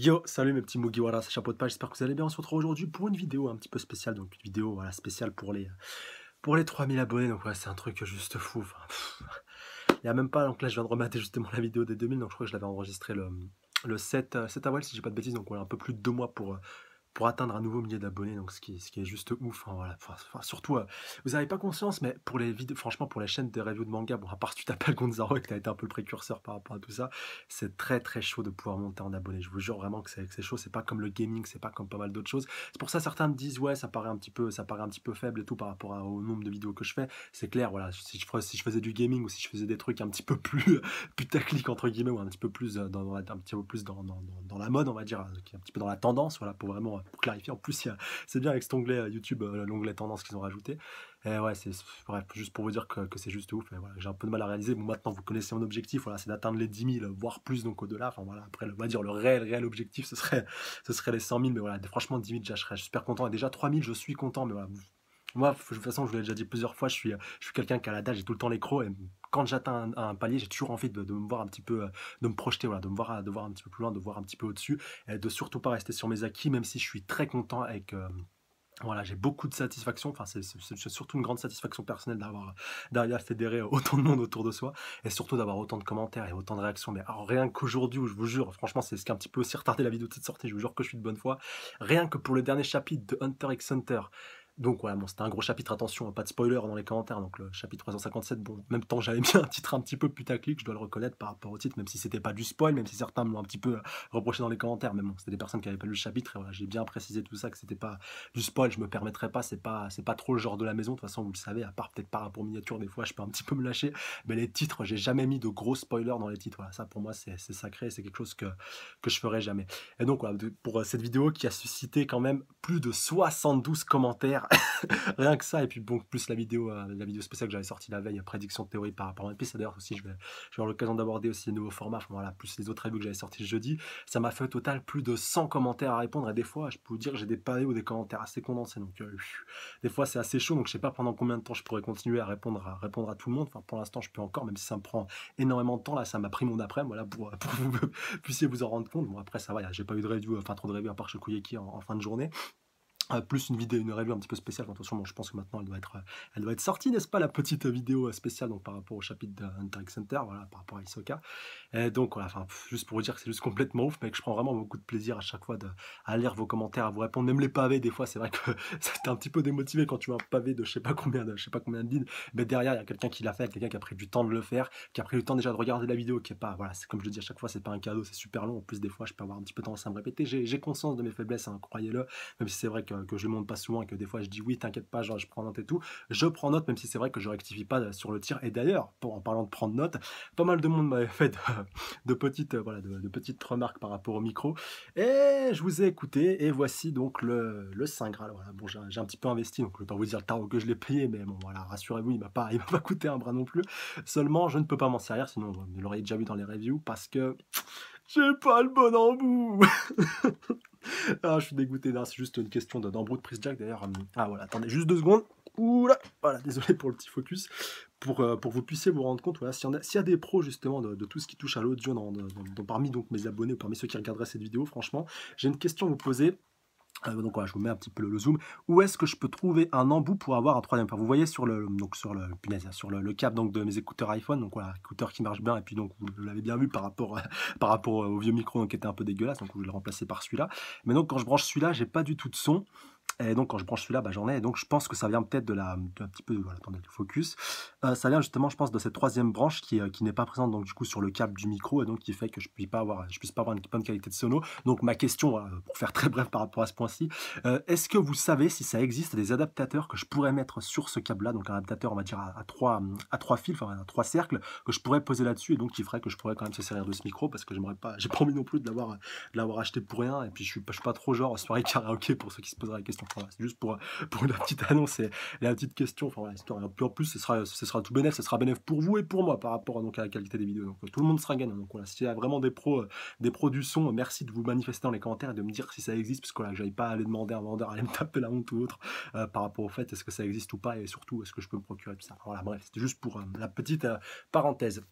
Yo, salut mes petits Mugiwara, c'est Chapeau de Page, j'espère que vous allez bien. On se retrouve aujourd'hui pour une vidéo un petit peu spéciale, donc une vidéo voilà, spéciale pour les 3000 abonnés, donc ouais, c'est un truc juste fou. Enfin, il n'y a même pas, donc là je viens de remater justement la vidéo des 2000, donc je crois que je l'avais enregistré le 7 avril si j'ai pas de bêtises, donc voilà, un peu plus de 2 mois pour atteindre un nouveau millier d'abonnés, donc ce qui est juste ouf, hein, voilà. Surtout, vous n'avez pas conscience, mais pour les vidéos, franchement, pour les chaînes de review de manga, bon, à part si tu t'appelles Gonzaro et que tu as été un peu le précurseur par rapport à tout ça, c'est très très chaud de pouvoir monter en abonnés. Je vous jure vraiment que c'est chaud, c'est pas comme le gaming, c'est pas comme pas mal d'autres choses. C'est pour ça certains me disent, ouais, ça paraît un petit peu faible et tout par rapport au nombre de vidéos que je fais. C'est clair, voilà, si je faisais du gaming ou si je faisais des trucs un petit peu plus putaclic entre guillemets, ou un petit peu plus un petit peu plus dans la mode, on va dire, qui est un petit peu dans la tendance, voilà, pour vraiment pour clarifier. En plus, c'est bien avec cet onglet YouTube, l'onglet tendance qu'ils ont rajouté. Et ouais, bref, juste pour vous dire que c'est juste ouf. Et voilà, j'ai un peu de mal à réaliser. Bon, maintenant, vous connaissez mon objectif, voilà, c'est d'atteindre les 10 000, voire plus, donc au-delà. Enfin voilà, après, on va dire le réel objectif, ce serait les 100 000. Mais voilà, franchement, 10 000, déjà, je serais super content. Et déjà, 3 000, je suis content. Mais voilà, moi, de toute façon, je vous l'ai déjà dit plusieurs fois, je suis quelqu'un qui a la dalle, j'ai tout le temps les crocs. Et quand j'atteins un palier, j'ai toujours envie de me voir un petit peu, de me projeter, voilà, de voir un petit peu plus loin, de voir un petit peu au-dessus, et de surtout pas rester sur mes acquis, même si je suis très content avec. Voilà, j'ai beaucoup de satisfaction, enfin c'est surtout une grande satisfaction personnelle d'arriver à fédérer autant de monde autour de soi, et surtout d'avoir autant de commentaires et autant de réactions. Mais alors rien qu'aujourd'hui, où je vous jure, franchement c'est ce qui a un petit peu aussi retardé la vidéo de cette sortie, je vous jure que je suis de bonne foi, rien que pour le dernier chapitre de Hunter x Hunter. Donc voilà, bon, c'était un gros chapitre, attention, pas de spoiler dans les commentaires, donc le chapitre 357, bon, en même temps j'avais bien un titre un petit peu putaclic, je dois le reconnaître par rapport au titre, même si c'était pas du spoil, même si certains me l'ont un petit peu reproché dans les commentaires, mais bon, c'était des personnes qui avaient pas lu le chapitre, et voilà, j'ai bien précisé tout ça, que c'était pas du spoil, je me permettrai pas, c'est pas trop le genre de la maison, de toute façon vous le savez, à part peut-être par rapport aux miniatures, des fois je peux un petit peu me lâcher, mais les titres, j'ai jamais mis de gros spoilers dans les titres, voilà, ça pour moi c'est sacré, c'est quelque chose que je ferai jamais. Et donc voilà, pour cette vidéo qui a suscité quand même plus de 72 commentaires, rien que ça, et puis bon, plus la vidéo spéciale que j'avais sortie la veille, prédiction de théorie par rapport à One Piece, et d'ailleurs aussi je vais avoir l'occasion d'aborder aussi les nouveaux formats, enfin, voilà, plus les autres reviews que j'avais sortis le jeudi, ça m'a fait au total plus de 100 commentaires à répondre, et des fois je peux vous dire que j'ai des pavés ou des commentaires assez condensés, donc des fois c'est assez chaud, donc je sais pas pendant combien de temps je pourrais continuer à répondre à tout le monde. Enfin, pour l'instant je peux encore, même si ça me prend énormément de temps, là ça m'a pris mon après-midi, voilà, pour que vous puissiez vous en rendre compte. Bon, après ça va, j'ai pas eu de review, enfin trop de review à part chez Kouyeki en fin de journée. Plus une vidéo, une review un petit peu spéciale. Attention, bon, je pense que maintenant elle doit être sortie, n'est-ce pas, la petite vidéo spéciale, donc par rapport au chapitre de Hunter x Hunter, voilà, par rapport à Hisoka. Et donc voilà, enfin, juste pour vous dire que c'est juste complètement ouf, mais que je prends vraiment beaucoup de plaisir à chaque fois à lire vos commentaires, à vous répondre, même les pavés. Des fois, c'est vrai que ça t'est un petit peu démotivé quand tu vois un pavé de je sais pas combien de lignes, mais derrière il y a quelqu'un qui l'a fait, quelqu'un qui a pris du temps de le faire, qui a pris le temps déjà de regarder la vidéo, qui est pas, voilà, c'est comme je le dis à chaque fois, c'est pas un cadeau, c'est super long. En plus, des fois, je peux avoir un petit peu tendance à me répéter. J'ai conscience de mes faiblesses, hein, croyez-le, même si c'est vrai que je le montre pas souvent et que des fois je dis oui, t'inquiète pas, genre je prends note et tout. Je prends note, même si c'est vrai que je rectifie pas sur le tir. Et d'ailleurs, en parlant de prendre note, pas mal de monde m'avait fait de petites remarques par rapport au micro. Et je vous ai écouté, et voici donc le Saint Graal. Voilà, bon, j'ai un petit peu investi, donc je vais pas vous dire le tarot que je l'ai payé, mais bon, voilà, rassurez-vous, il m'a pas coûté un bras non plus. Seulement, je ne peux pas m'en servir, sinon vous l'auriez déjà vu dans les reviews, parce que j'ai pas le bon embout. Ah, je suis dégoûté, non, c'est juste une question d'embout de prise jack d'ailleurs. Ah voilà, attendez juste 2 secondes. Oula, voilà, désolé pour le petit focus. Pour que vous puissiez vous rendre compte, voilà, s'il y a des pros justement de tout ce qui touche à l'audio parmi donc mes abonnés ou parmi ceux qui regarderaient cette vidéo, franchement, j'ai une question à vous poser. Donc voilà, je vous mets un petit peu le zoom. Où est-ce que je peux trouver un embout pour avoir un troisième paire? Vous voyez sur le cap donc de mes écouteurs iPhone, donc voilà, écouteurs qui marchent bien, et puis donc vous l'avez bien vu par rapport par rapport au vieux micro, donc, qui était un peu dégueulasse, donc je vais le remplacer par celui-là. Mais donc quand je branche celui-là, j'ai pas du tout de son. Et donc quand je branche celui-là, j'en ai. Et donc je pense que ça vient peut-être d'un petit peu, voilà, attendez, le focus. Ça vient justement, je pense, de cette troisième branche qui n'est pas présente donc du coup sur le câble du micro, et donc qui fait que je puisse pas avoir une bonne qualité de sono. Donc ma question, voilà, pour faire très bref par rapport à ce point-ci, est-ce que vous savez si ça existe des adaptateurs que je pourrais mettre sur ce câble-là, donc un adaptateur, on va dire à trois fils, enfin à trois cercles, que je pourrais poser là-dessus, et donc qui ferait que je pourrais quand même se servir de ce micro, parce que j'ai pas envie non plus de l'avoir acheté pour rien, et puis je suis pas trop genre soirée karaoké pour ceux qui se poseraient la question. Enfin, voilà, c'est juste pour la petite annonce et la petite question. Enfin, voilà, histoire. Et puis en plus, ce sera tout bénéf, ce sera bénéf pour vous et pour moi par rapport donc à la qualité des vidéos. Donc tout le monde sera gagnant. Donc voilà, s'il y a vraiment des pros du son, merci de vous manifester dans les commentaires et de me dire si ça existe, parce que voilà, que j'aille pas aller demander à un vendeur à aller me taper la honte ou autre par rapport au fait est-ce que ça existe ou pas, et surtout est-ce que je peux me procurer tout ça. Enfin, voilà, bref, c'était juste pour la petite parenthèse.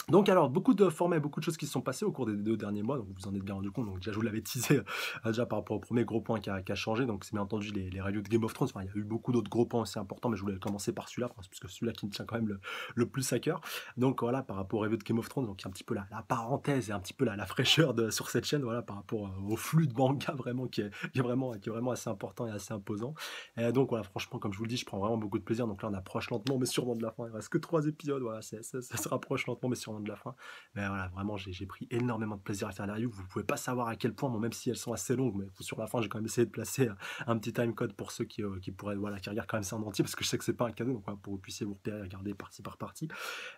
Donc alors, beaucoup de formats et beaucoup de choses qui se sont passées au cours des 2 derniers mois, donc vous vous en êtes bien rendu compte. Donc déjà, je vous l'avais teasé, déjà par rapport au premier gros point qui a changé, donc c'est bien entendu les reviews de Game of Thrones. Enfin, il y a eu beaucoup d'autres gros points aussi importants, mais je voulais commencer par celui-là, parce que celui-là qui me tient quand même le plus à cœur. Donc voilà, par rapport aux reviews de Game of Thrones, donc il y a un petit peu la parenthèse et un petit peu la fraîcheur sur cette chaîne, voilà, par rapport, au flux de manga vraiment qui est vraiment assez important et assez imposant. Et donc voilà, franchement, comme je vous le dis, je prends vraiment beaucoup de plaisir. Donc là, on approche lentement mais sûrement de la fin. Il reste que 3 épisodes, voilà, ça se rapproche lentement mais sûrement de la fin. Mais voilà, vraiment, j'ai pris énormément de plaisir à faire les reviews. Vous pouvez pas savoir à quel point, bon, même si elles sont assez longues, mais sur la fin, j'ai quand même essayé de placer un petit time code pour ceux qui pourraient, voilà, qui regardent quand même ça en entier, parce que je sais que c'est pas un cadeau, donc voilà, pour que vous puissiez vous repérer, regarder partie par partie.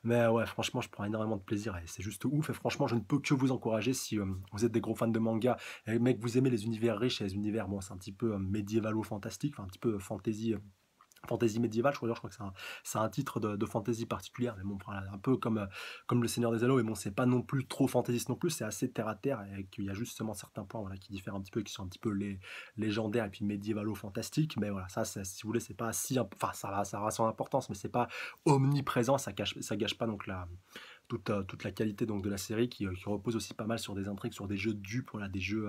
Mais ouais, franchement, je prends énormément de plaisir et c'est juste ouf. Et franchement, je ne peux que vous encourager si vous êtes des gros fans de manga et mec, vous aimez les univers riches et les univers, bon, c'est un petit peu médiévalo-fantastique, enfin un petit peu fantasy. Fantasy médiévale, je crois que c'est un titre de fantasy particulière, mais bon, voilà, un peu comme Le Seigneur des Anneaux, mais bon, c'est pas non plus trop fantaisiste non plus, c'est assez terre à terre, et qu'il y a justement certains points voilà, qui diffèrent un petit peu, qui sont un petit peu légendaires et puis médiévalo-fantastiques, mais voilà, ça, si vous voulez, c'est pas si, enfin, ça a son importance, mais c'est pas omniprésent, ça gâche pas donc toute la qualité donc de la série qui repose aussi pas mal sur des intrigues, sur des jeux de dupes, voilà, des jeux.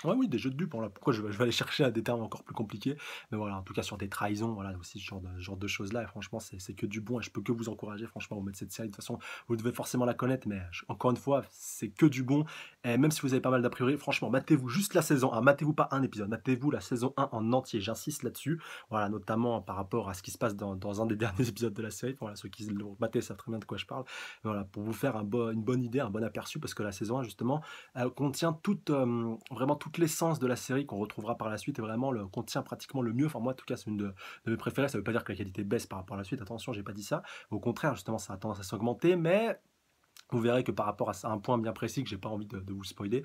Ouais, oui, des jeux de dupes, voilà, pourquoi je vais aller chercher à des termes encore plus compliqués, mais voilà, en tout cas sur des trahisons, voilà, aussi ce genre de choses-là, et franchement, c'est que du bon, et je peux que vous encourager, franchement, vous mettre cette série, de toute façon, vous devez forcément la connaître, mais encore une fois, c'est que du bon, et même si vous avez pas mal d'a priori, franchement, matez-vous juste la saison 1, matez-vous pas un épisode, matez-vous la saison 1 en entier, j'insiste là-dessus, voilà, notamment par rapport à ce qui se passe dans un des derniers épisodes de la série, voilà, ceux qui l'ont maté savent très bien de quoi je parle, voilà, pour vous faire une bonne idée, un bon aperçu, parce que la saison 1, justement, contient vraiment toute l'essence de la série qu'on retrouvera par la suite et vraiment contient pratiquement le mieux. Enfin, moi, en tout cas, c'est une de mes préférées. Ça ne veut pas dire que la qualité baisse par rapport à la suite. Attention, j'ai pas dit ça. Au contraire, justement, ça a tendance à s'augmenter, mais vous verrez que par rapport à un point bien précis que j'ai pas envie de vous spoiler,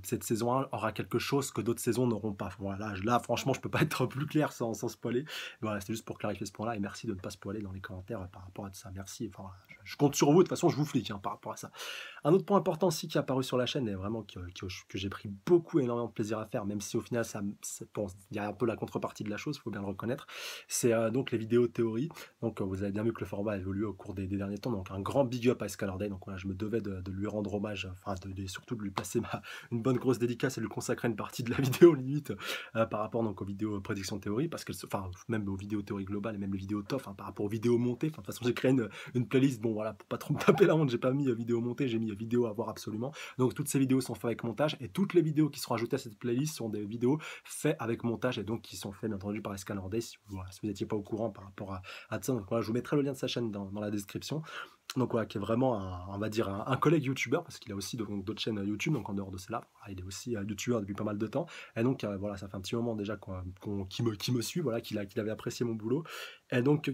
cette saison 1 aura quelque chose que d'autres saisons n'auront pas. Voilà, là, franchement, je peux pas être plus clair sans spoiler. Voilà, c'était juste pour clarifier ce point-là et merci de ne pas spoiler dans les commentaires par rapport à ça. Merci. Enfin, voilà, je compte sur vous. De toute façon, je vous flique par rapport à ça. Un autre point important aussi qui est apparu sur la chaîne et vraiment que j'ai pris énormément de plaisir à faire, même si au final, bon, il y a un peu la contrepartie de la chose, il faut bien le reconnaître, c'est donc les vidéos théories. Donc vous avez bien vu que le format a évolué au cours des derniers temps, donc un grand big up à Escalarday. Donc voilà, je me devais de lui rendre hommage, enfin surtout de lui placer une bonne grosse dédicace et de lui consacrer une partie de la vidéo limite par rapport donc aux vidéos prédiction théorie, parce que enfin même aux vidéos théorie globales et même les vidéos top, par rapport aux vidéos montées. Enfin, de toute façon, j'ai créé une playlist, bon voilà, pour pas trop me taper la honte, j'ai pas mis vidéo montée, j'ai mis vidéo à voir absolument. Donc toutes ces vidéos sont faites avec montage et toutes les vidéos qui seront ajoutées à cette playlist sont des vidéos faites avec montage et donc qui sont faites bien entendu par Escalarday si vous n'étiez pas au courant par rapport à ça. Donc voilà, je vous mettrai le lien de sa chaîne dans la description. Donc voilà, qui est vraiment on va dire un collègue youtubeur, parce qu'il a aussi d'autres chaînes YouTube, donc en dehors de celle-là, il est aussi youtubeur depuis pas mal de temps, et donc voilà, ça fait un petit moment déjà qu'il me suit, voilà, qu'il avait apprécié mon boulot, et donc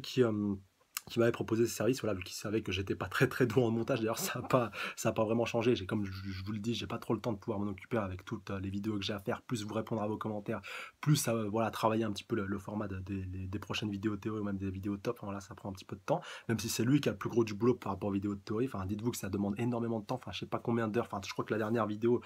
qui m'avait proposé ce service, voilà, vu qu'il savait que j'étais pas très doué en montage. D'ailleurs, ça a pas vraiment changé. Comme je vous le dis, j'ai pas trop le temps de pouvoir m'en occuper avec toutes les vidéos que j'ai à faire, plus vous répondre à vos commentaires, plus voilà, travailler un petit peu le format des prochaines vidéos théorie ou même des vidéos top. Enfin, voilà, ça prend un petit peu de temps, même si c'est lui qui a le plus gros du boulot par rapport aux vidéos de théorie. Enfin, dites-vous que ça demande énormément de temps. Enfin, je sais pas combien d'heures. Enfin, je crois que la dernière vidéo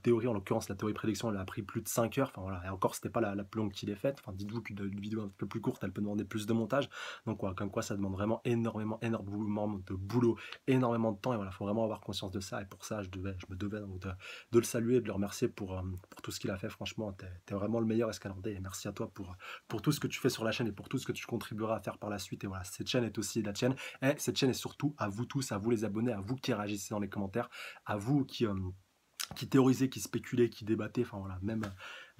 théorie, en l'occurrence la théorie prédiction, elle a pris plus de 5 heures. Enfin voilà, et encore, c'était pas la plus longue qu'il ait faite. Enfin, dites-vous qu'une vidéo un peu plus courte, elle peut demander plus de montage. Donc voilà, comme quoi ça demande vraiment énormément de boulot, énormément de temps, et voilà, il faut vraiment avoir conscience de ça, et pour ça je me devais donc de le saluer et de le remercier pour tout ce qu'il a fait. Franchement, t'es vraiment le meilleur Escalandais, et merci à toi pour tout ce que tu fais sur la chaîne et pour tout ce que tu contribueras à faire par la suite. Et voilà, cette chaîne est aussi la tienne, et cette chaîne est surtout à vous tous, à vous les abonnés, à vous qui réagissez dans les commentaires, à vous qui théorisait, qui spéculait, qui débattait, enfin voilà, même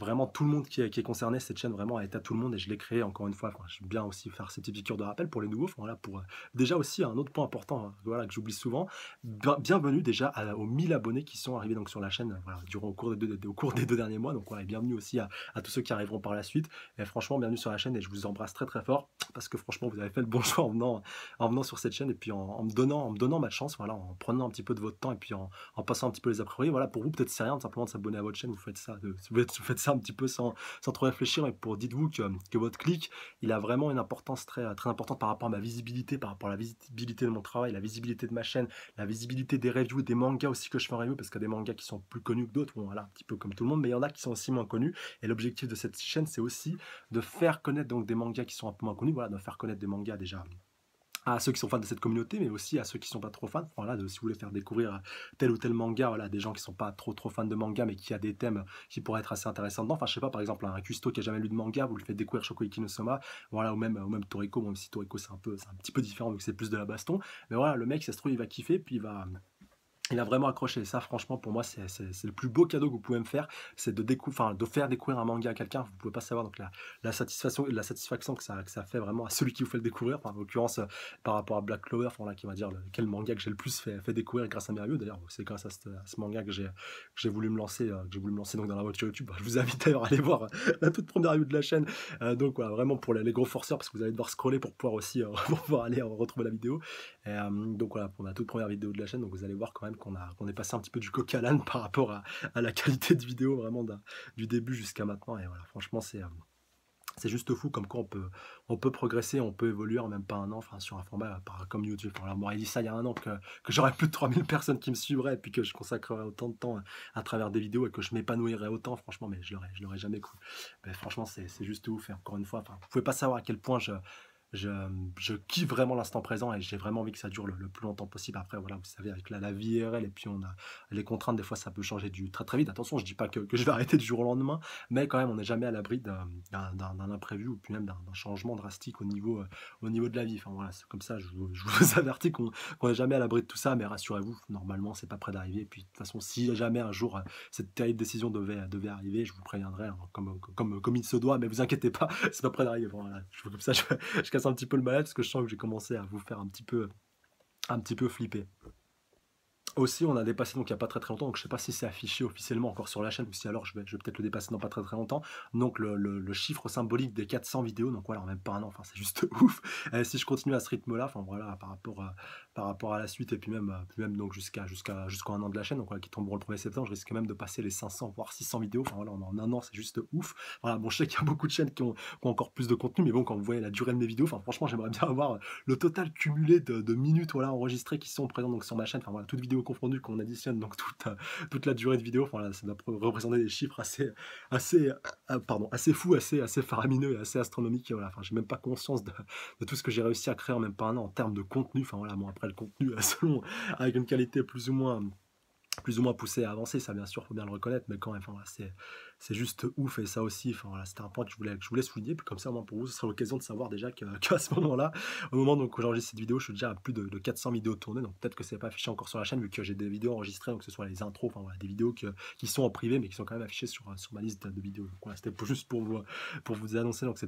vraiment tout le monde qui est concerné. Cette chaîne vraiment est à tout le monde et je l'ai créée encore une fois. Enfin, j'aime bien aussi faire ces petites piqûres de rappel pour les nouveaux. Enfin, voilà, pour déjà aussi un autre point important, voilà, que j'oublie souvent. Bienvenue déjà aux 1000 abonnés qui sont arrivés donc sur la chaîne, voilà, durant au cours des 2 derniers mois. Donc voilà, et bienvenue aussi à tous ceux qui arriveront par la suite. Et franchement, bienvenue sur la chaîne et je vous embrasse très fort parce que franchement, vous avez fait le bon choix en venant sur cette chaîne et puis en me donnant ma chance, voilà, en prenant un petit peu de votre temps et puis en passant un petit peu les a priori. Voilà, pour vous, peut-être c'est rien simplement de s'abonner à votre chaîne, vous faites ça, vous faites ça un petit peu sans trop réfléchir, mais dites-vous que votre clic, il a vraiment une importance très importante par rapport à ma visibilité, par rapport à la visibilité de mon travail, la visibilité de ma chaîne, la visibilité des reviews, des mangas aussi que je fais en review, parce qu'il y a des mangas qui sont plus connus que d'autres, bon, voilà, un petit peu comme tout le monde, mais il y en a qui sont aussi moins connus, et l'objectif de cette chaîne, c'est aussi de faire connaître donc des mangas qui sont un peu moins connus, voilà, de faire connaître des mangas déjà à ceux qui sont fans de cette communauté, mais aussi à ceux qui sont pas trop fans. Voilà, si vous voulez faire découvrir tel ou tel manga, voilà, des gens qui sont pas trop fans de manga, mais qui a des thèmes qui pourraient être assez intéressants dedans. Enfin, je sais pas, par exemple, un Custo qui a jamais lu de manga, vous lui faites découvrir Shokoiki no Soma, voilà, ou même Toriko, même si Toriko c'est un petit peu différent vu que c'est plus de la baston. Mais voilà, le mec, ça se trouve, il va kiffer, puis il a vraiment accroché. Et ça, franchement, pour moi, c'est le plus beau cadeau que vous pouvez me faire, c'est de faire découvrir un manga à quelqu'un. Vous pouvez pas savoir donc la satisfaction que ça fait vraiment à celui qui vous fait le découvrir. Enfin, en l'occurrence, par rapport à Black Clover, enfin, là, qui va dire quel manga que j'ai le plus fait découvrir grâce à mes reviews. D'ailleurs, c'est grâce à ce manga que j'ai voulu me lancer, donc dans la voiture YouTube. Je vous invite d'ailleurs à aller voir la toute première review de la chaîne. Donc voilà, vraiment pour les gros forceurs, parce que vous allez devoir scroller pour pouvoir aussi pour pouvoir aller retrouver la vidéo. Donc voilà, pour la toute première vidéo de la chaîne, donc vous allez voir quand même qu'on est passé un petit peu du coq à l'âne par rapport à la qualité de vidéo vraiment du début jusqu'à maintenant. Et voilà, franchement, c'est juste fou comme quoi on peut progresser, on peut évoluer en même pas un an, enfin, sur un format comme YouTube. Enfin, on m'aurait dit ça il y a un an que j'aurais plus de 3000 personnes qui me suivraient et puis que je consacrerais autant de temps à travers des vidéos et que je m'épanouirais autant, franchement, mais je l'aurais jamais cru. Mais franchement, c'est juste ouf. Et encore une fois, enfin, vous pouvez pas savoir à quel point je, je kiffe vraiment l'instant présent et j'ai vraiment envie que ça dure le plus longtemps possible. Après, voilà, vous savez, avec la vie IRL et puis on a les contraintes, des fois ça peut changer très très vite. Attention, je dis pas que je vais arrêter du jour au lendemain, mais quand même, on n'est jamais à l'abri d'un imprévu ou puis même d'un changement drastique au niveau de la vie. Enfin voilà, c'est comme ça, je vous avertis qu'on n'est jamais à l'abri de tout ça, mais rassurez-vous, normalement, c'est pas près d'arriver. Et puis de toute façon, si jamais un jour cette terrible décision devait arriver, je vous préviendrai, hein, comme il se doit, mais vous inquiétez pas, c'est pas près d'arriver. Voilà, comme ça, je casse un petit peu le malade parce que je sens que j'ai commencé à vous faire un petit peu flipper. Aussi, on a dépassé donc il n'y a pas très très longtemps, donc je sais pas si c'est affiché officiellement encore sur la chaîne ou si alors je vais peut-être le dépasser dans pas très très longtemps. Donc le chiffre symbolique des 400 vidéos, donc voilà, en même pas un an, enfin c'est juste ouf. Si je continue à ce rythme-là, enfin voilà, par rapport à la suite et puis même donc jusqu'à un an de la chaîne, donc voilà, qui tomberont le 1er septembre, je risque même de passer les 500 voire 600 vidéos. Enfin voilà, en un an, c'est juste ouf. Voilà, bon, je sais qu'il y a beaucoup de chaînes qui ont encore plus de contenu, mais bon, quand vous voyez la durée de mes vidéos, enfin franchement, j'aimerais bien avoir le total cumulé de minutes voilà enregistrées qui sont présentes donc sur ma chaîne. Enfin voilà, toute vidéo confondue qu'on additionne donc toute la durée de vidéo. Enfin voilà, ça doit représenter des chiffres assez fous, assez faramineux et assez astronomiques. Et voilà, enfin j'ai même pas conscience de tout ce que j'ai réussi à créer en même pas un an en termes de contenu. Enfin voilà, bon après le contenu selon avec une qualité plus ou moins poussé à avancer, ça bien sûr, faut bien le reconnaître, mais quand même, enfin, voilà, c'est juste ouf, et ça aussi, enfin, voilà, c'était un point que je voulais souligner, puis comme ça, au moins pour vous, ce sera l'occasion de savoir déjà qu'à ce moment-là, au moment où j'enregistre cette vidéo, je suis déjà à plus de 400 vidéos tournées, donc peut-être que c'est pas affiché encore sur la chaîne, vu que j'ai des vidéos enregistrées, donc que ce soit les intros, enfin voilà, des vidéos qui sont en privé, mais qui sont quand même affichées sur ma liste de vidéos. Donc voilà, c'était juste pour vous annoncer donc ce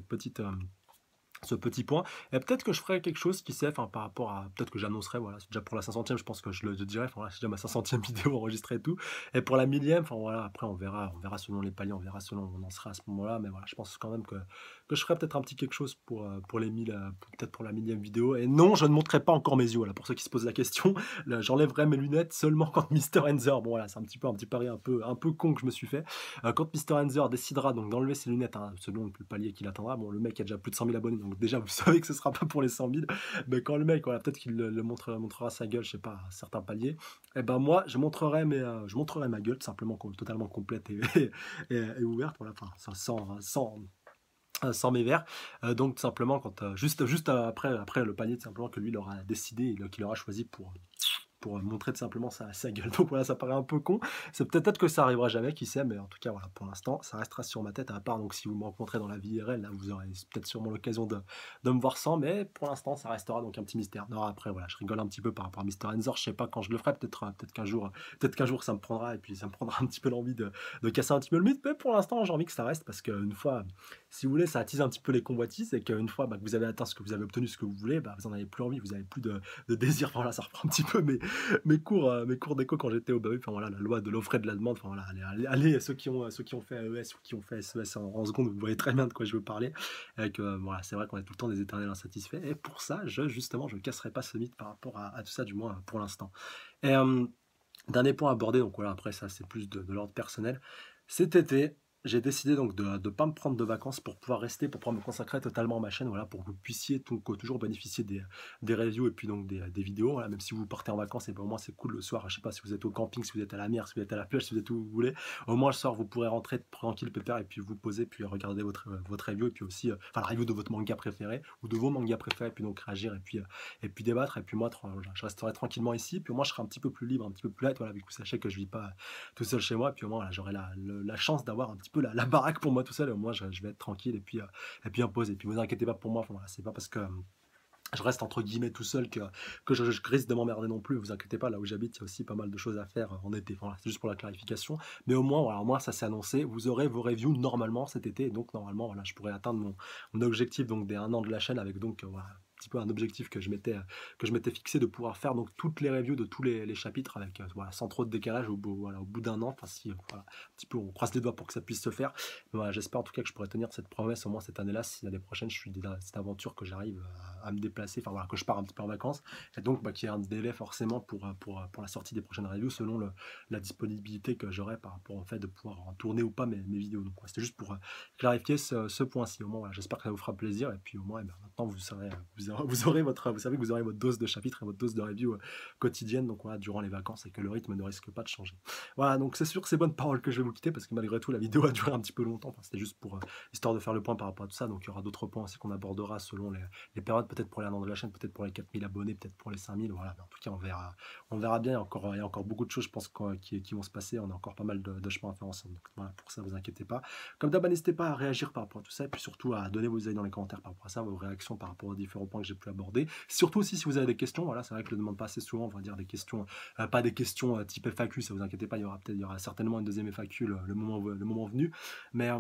petit point. Et peut-être que je ferai quelque chose, qui sait, enfin, par rapport à, peut-être que j'annoncerai, voilà, c'est déjà pour la 500e, je pense que je le dirai, enfin, voilà, c'est déjà ma 500e vidéo enregistrée et tout. Et pour la 1000e, enfin, voilà, après, on verra selon les paliers, on verra selon où on en sera à ce moment-là, mais voilà, je pense quand même que je ferai peut-être un petit quelque chose pour les 1000, peut-être pour la 1000e vidéo. Et non, je ne montrerai pas encore mes yeux, voilà, pour ceux qui se posent la question, là, j'enlèverai mes lunettes seulement quand Mr. Enzer, bon, voilà, c'est un petit pari un peu con que je me suis fait. Quand Mr. Enzer décidera donc d'enlever ses lunettes, hein, selon le palier qu'il atteindra, bon, le mec a déjà plus de 100 000 abonnés, donc déjà, vous savez que ce sera pas pour les 100 000, mais quand le mec, voilà, peut-être qu'il montrera sa gueule, je sais pas, à certains paliers, et ben moi, je montrerai ma gueule, tout simplement, totalement complète et ouverte, voilà, enfin, sans mes verres. Donc tout simplement juste après le palier, tout simplement, que lui il aura décidé, qu'il aura choisi pour montrer tout simplement sa gueule. Donc voilà, ça paraît un peu con. C'est peut-être que ça arrivera jamais, qui sait, mais en tout cas, voilà, pour l'instant, ça restera sur ma tête, à part donc si vous me rencontrez dans la vie IRL, là, vous aurez peut-être sûrement l'occasion de me voir sans, mais pour l'instant, ça restera donc un petit mystère. Non, après, voilà, je rigole un petit peu par rapport à Mr. Enzor, je sais pas quand je le ferai, peut-être qu'un jour ça me prendra, et puis ça me prendra un petit peu l'envie de casser un petit peu le mythe, mais pour l'instant, j'ai envie que ça reste, parce qu'une fois, si vous voulez, ça attise un petit peu les convoitises, et qu'une fois que vous avez atteint ce que vous avez obtenu, ce que vous voulez, vous en avez plus envie, vous avez plus de désir. Voilà, ça reprend un petit peu mes cours d'éco quand j'étais au BAU. Enfin voilà, la loi de l'offre et de la demande. Enfin voilà, allez, ceux qui ont fait AES ou qui ont fait SES en seconde, vous voyez très bien de quoi je veux parler. Voilà, c'est vrai qu'on est tout le temps des éternels insatisfaits, et pour ça, justement, je casserai pas ce mythe par rapport à tout ça, du moins pour l'instant. Et dernier point abordé, donc voilà, après ça c'est plus de l'ordre personnel. Cet été, j'ai décidé donc de ne pas me prendre de vacances pour pouvoir rester, pour pouvoir me consacrer totalement à ma chaîne, voilà, pour que vous puissiez toujours bénéficier des reviews et puis donc des vidéos, voilà, même si vous partez en vacances et ben, au moins c'est cool le soir, je sais pas si vous êtes au camping, si vous êtes à la mer, si vous êtes à la plage, si vous êtes où vous voulez, au moins le soir vous pourrez rentrer tranquille, pépère, et puis vous poser, puis regarder votre review, et puis aussi, enfin la review de votre manga préféré, ou de vos mangas préférés, puis donc réagir, et puis débattre, et puis moi, voilà, je resterai tranquillement ici, puis au moins je serai un petit peu plus libre, un petit peu plus light, voilà, vu que vous sachez que je vis pas tout seul chez moi, puis au moins voilà, j'aurai la chance d'avoir un petit peu la baraque pour moi tout seul, et au moins je vais être tranquille, et puis en pause, et puis vous inquiétez pas pour moi, enfin, voilà, c'est pas parce que je reste entre guillemets tout seul que je risque de m'emmerder non plus, vous inquiétez pas, là où j'habite, il y a aussi pas mal de choses à faire en été, enfin, voilà, c'est juste pour la clarification, mais au moins, voilà, au moins ça s'est annoncé, vous aurez vos reviews normalement cet été, et donc normalement, voilà, je pourrais atteindre mon objectif donc des 1 an de la chaîne, avec donc voilà, un petit peu un objectif que je m'étais fixé, de pouvoir faire donc toutes les reviews de tous les chapitres avec voilà, sans trop de décalage voilà, au bout d'un an, enfin si voilà, un petit peu on croise les doigts pour que ça puisse se faire, mais voilà, j'espère en tout cas que je pourrai tenir cette promesse au moins cette année-là, si l'année prochaine je suis déjà cette aventure, que j'arrive à me déplacer, enfin voilà, que je pars un petit peu en vacances, et donc bah, qu'il y ait un délai forcément pour la sortie des prochaines reviews selon la disponibilité que j'aurai par rapport au fait de pouvoir en tourner ou pas mes vidéos. Donc c'était juste pour clarifier ce point-ci. Au moins, voilà, j'espère que ça vous fera plaisir, et puis au moins, eh ben, maintenant vous saurez, vous aurez vous savez que vous aurez votre dose de chapitre et votre dose de review quotidienne, donc voilà, durant les vacances, et que le rythme ne risque pas de changer. Voilà, donc c'est sur ces bonnes paroles que je vais vous quitter, parce que malgré tout la vidéo a duré un petit peu longtemps, enfin, c'était juste pour histoire de faire le point par rapport à tout ça, donc il y aura d'autres points aussi qu'on abordera selon les périodes, peut-être pour les 1 an de la chaîne, peut-être pour les 4000 abonnés, peut-être pour les 5000, voilà, mais en tout cas on verra bien, il y a encore beaucoup de choses je pense qui vont se passer, on a encore pas mal de chemin à faire ensemble, donc voilà, pour ça vous inquiétez pas. Comme d'hab, n'hésitez pas à réagir par rapport à tout ça, et puis surtout à donner vos avis dans les commentaires par rapport à ça, vos réactions par rapport aux différents points que j'ai pu aborder. Surtout aussi si vous avez des questions, voilà, c'est vrai que je le demande pas assez souvent, on va dire des questions, pas des questions type FAQ, ça vous inquiétez pas, il y aura certainement une deuxième FAQ le moment venu, mais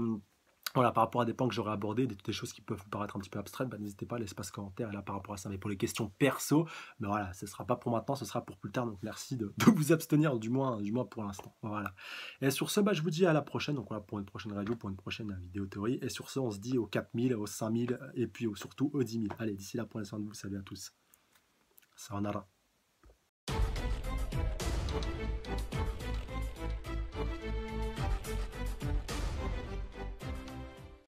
voilà, par rapport à des points que j'aurais abordés, des choses qui peuvent vous paraître un petit peu abstraites, bah, n'hésitez pas, l'espace commentaire est là par rapport à ça. Mais pour les questions perso, bah voilà, ce ne sera pas pour maintenant, ce sera pour plus tard. Donc merci de vous abstenir, du moins pour l'instant. Voilà. Et sur ce, bah, je vous dis à la prochaine. Donc voilà, pour une prochaine review, pour une prochaine vidéo théorie. Et sur ce, on se dit aux 4000, aux 5000, et puis surtout aux 10 000. Allez, d'ici là, prenez soin de vous. Salut à tous. Sayonara.